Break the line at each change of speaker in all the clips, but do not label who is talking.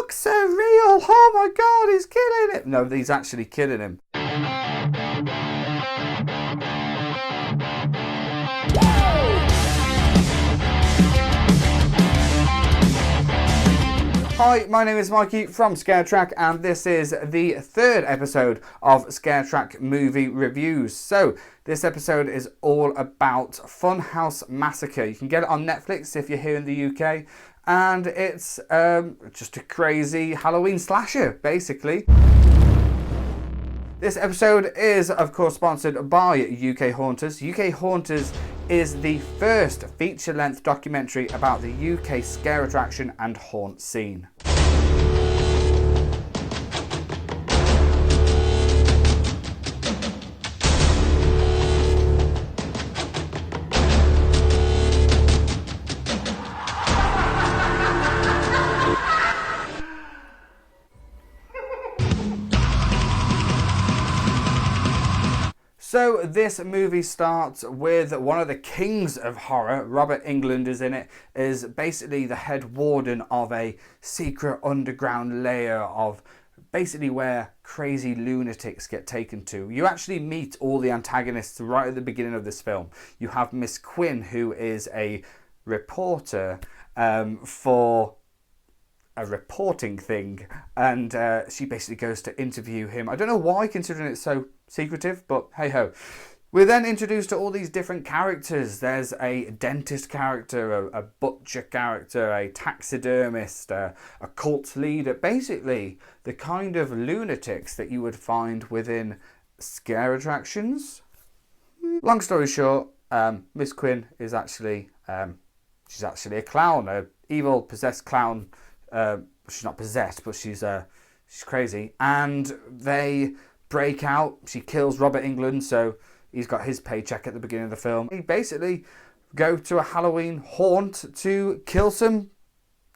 looks so real. Oh my God, he's killing him. No, he's actually killing him. Hi, my name is Mikey from ScareTrack, and this is the third episode of ScareTrack movie reviews. So this episode is all about Funhouse Massacre. You can get it on Netflix if you're here in the UK, and it's just a crazy Halloween slasher, basically. This episode is, of course, sponsored by UK Haunters. UK Haunters is the first feature-length documentary about the UK scare attraction and haunt scene. So this movie starts with one of the kings of horror. Robert Englund is in it, is basically the head warden of a secret underground layer of basically where crazy lunatics get taken to. You actually meet all the antagonists right at the beginning of this film. You have Miss Quinn, who is a reporter for a reporting thing, and she basically goes to interview him. I don't know why, considering it's so secretive, but hey ho. We're then introduced to all these different characters. There's a dentist character, a butcher character, a taxidermist, a cult leader, basically the kind of lunatics that you would find within scare attractions. Long story short, Miss Quinn is actually she's actually a clown, a evil possessed clown. She's not possessed, but she's crazy, and they break out. She kills Robert Englund, so he's got his paycheck at the beginning of the film. They basically go to a Halloween haunt to kill some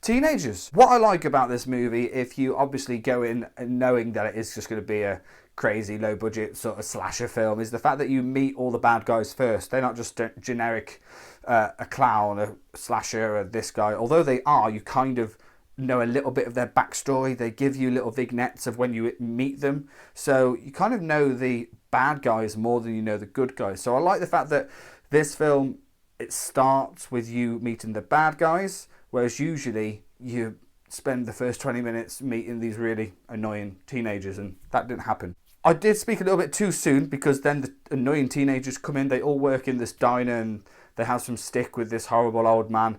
teenagers. What I like about this movie, if you obviously go in knowing that it is just going to be a crazy low budget sort of slasher film, is the fact that you meet all the bad guys first. They're not just generic a clown, a slasher, or this guy. Although they are, you kind of know a little bit of their backstory. They give you little vignettes of when you meet them, so you kind of know the bad guys more than you know the good guys. So I like the fact that this film, it starts with you meeting the bad guys, whereas usually you spend the first 20 minutes meeting these really annoying teenagers, and that didn't happen. I did speak a little bit too soon, because then the annoying teenagers come in. They all work in this diner and they have some stick with this horrible old man,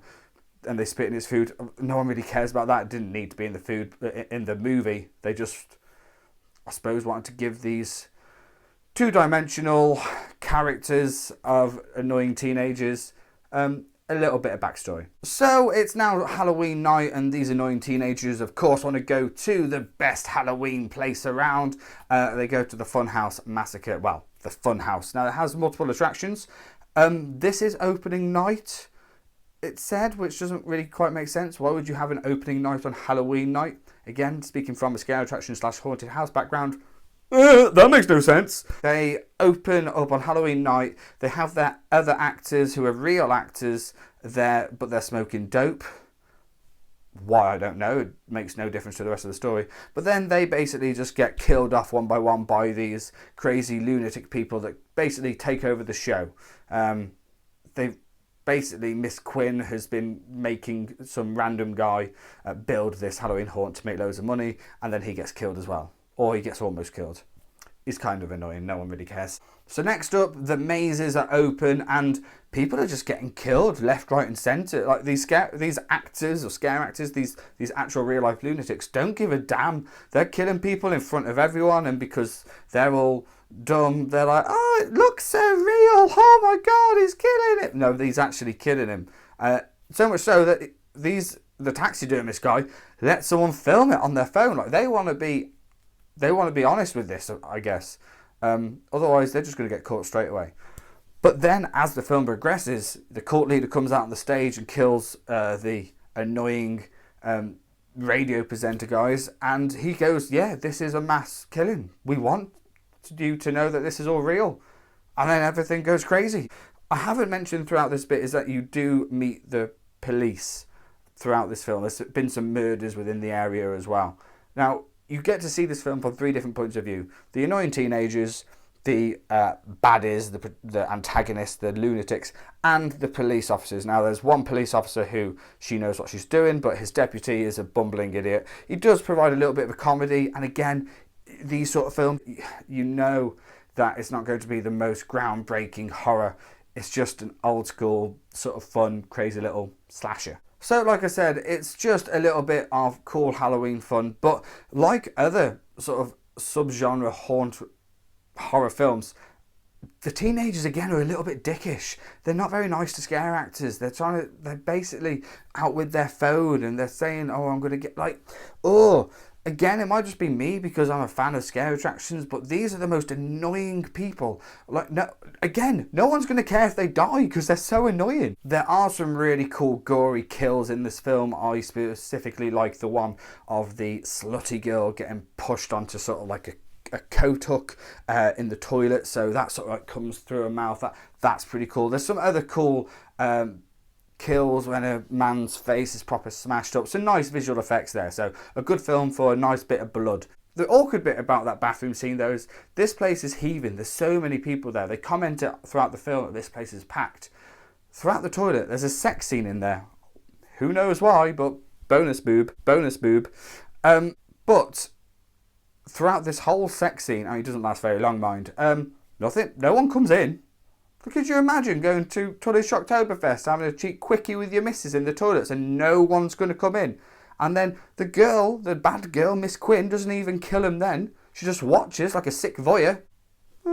and they spit in his food. No one really cares about that. It didn't need to be in the food in the movie. They just, I suppose, wanted to give these two-dimensional characters of annoying teenagers a little bit of backstory. So it's now Halloween night, and these annoying teenagers, of course, want to go to the best Halloween place around. They go to the Funhouse Massacre. Well, the Funhouse. Now, it has multiple attractions. This is opening night, it said, which doesn't really quite make sense. Why would you have an opening night on Halloween night? Again, speaking from a scare attraction / haunted house background, that makes no sense. They open up on Halloween night. They have their other actors who are real actors there, but they're smoking dope. Why, I don't know. It makes no difference to the rest of the story. But then they basically just get killed off one by one by these crazy lunatic people that basically take over the show. Basically, Miss Quinn has been making some random guy build this Halloween haunt to make loads of money, and then he gets killed as well. Or he gets almost killed. He's kind of annoying, no one really cares. So next up, the mazes are open, and people are just getting killed left, right and centre. Like these actors or scare actors, these actual real life lunatics don't give a damn. They're killing people in front of everyone, and because they're all dumb, they're like, oh, it looks so real, oh my God, he's killing it. No, he's actually killing him. So much so that the taxidermist guy let someone film it on their phone. Like they want to be honest with this, I guess. Otherwise they're just going to get caught straight away. But then as the film progresses, the cult leader comes out on the stage and kills the annoying radio presenter guys, and he goes, yeah, this is a mass killing. We want you to know that this is all real. And then everything goes crazy. I haven't mentioned throughout this bit is that you do meet the police. throughout this film. There's been some murders within the area as well. Now, you get to see this film from 3 different points of view. The annoying teenagers, the baddies, the antagonists, the lunatics, and the police officers. Now, there's one police officer who she knows what she's doing, but his deputy is a bumbling idiot. He does provide a little bit of a comedy, and again, these sort of films, you know that it's not going to be the most groundbreaking horror. It's just an old school, sort of fun, crazy little slasher. So, like I said, it's just a little bit of cool Halloween fun, but like other sort of subgenre haunt horror films, the teenagers again are a little bit dickish. They're not very nice to scare actors. They're basically out with their phone and they're saying, oh, I'm going to get like, oh, again, it might just be me because I'm a fan of scare attractions, but these are the most annoying people. Like, no one's going to care if they die because they're so annoying. There are some really cool gory kills in this film. I specifically like the one of the slutty girl getting pushed onto sort of like a coat hook in the toilet, so that sort of like comes through her mouth. That's pretty cool. There's some other cool kills when a man's face is proper smashed up. Some nice visual effects there, so a good film for a nice bit of blood. The awkward bit about that bathroom scene though is this place is heaving. There's so many people there. They comment it throughout the film that this place is packed. Throughout the toilet there's a sex scene in there. Who knows why, but bonus boob. But throughout this whole sex scene, it doesn't last very long, mind, no one comes in. Could you imagine going to Tully's Shocktoberfest, having a cheap quickie with your missus in the toilets and no one's going to come in? And then the bad girl, Miss Quinn, doesn't even kill him then. She just watches like a sick voyeur.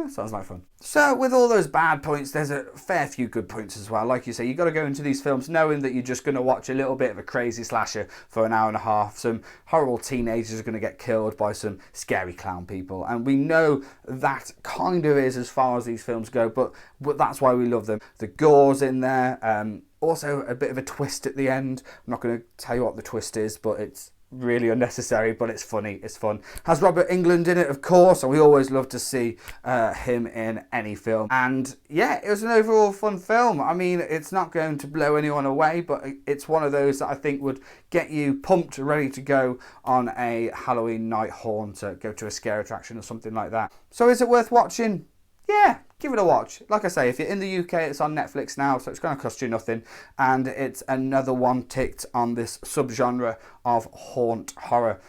Sounds like fun. So with all those bad points, there's a fair few good points as well. Like you say, you've got to go into these films knowing that you're just going to watch a little bit of a crazy slasher for an hour and a half. Some horrible teenagers are going to get killed by some scary clown people. And we know that kind of is as far as these films go, but that's why we love them. The gore's in there. Also a bit of a twist at the end. I'm not going to tell you what the twist is, but it's really unnecessary, but it's funny, it's fun. Has Robert Englund in it, of course, and we always love to see him in any film. And yeah, it was an overall fun film. I mean, it's not going to blow anyone away, but it's one of those that I think would get you pumped, ready to go on a Halloween night haunt, go to a scare attraction or something like that. So is it worth watching? Yeah, give it a watch. Like I say, if you're in the UK, it's on Netflix now, so it's going to cost you nothing. And it's another one ticked on this subgenre of haunt horror.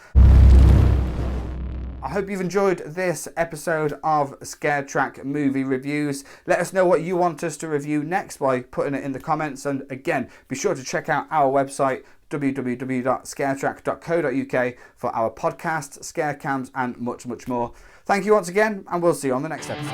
I hope you've enjoyed this episode of ScareTrack Movie Reviews. Let us know what you want us to review next by putting it in the comments. And again, be sure to check out our website, www.scaretrack.co.uk, for our podcasts, scare cams, and much, much more. Thank you once again, and we'll see you on the next episode.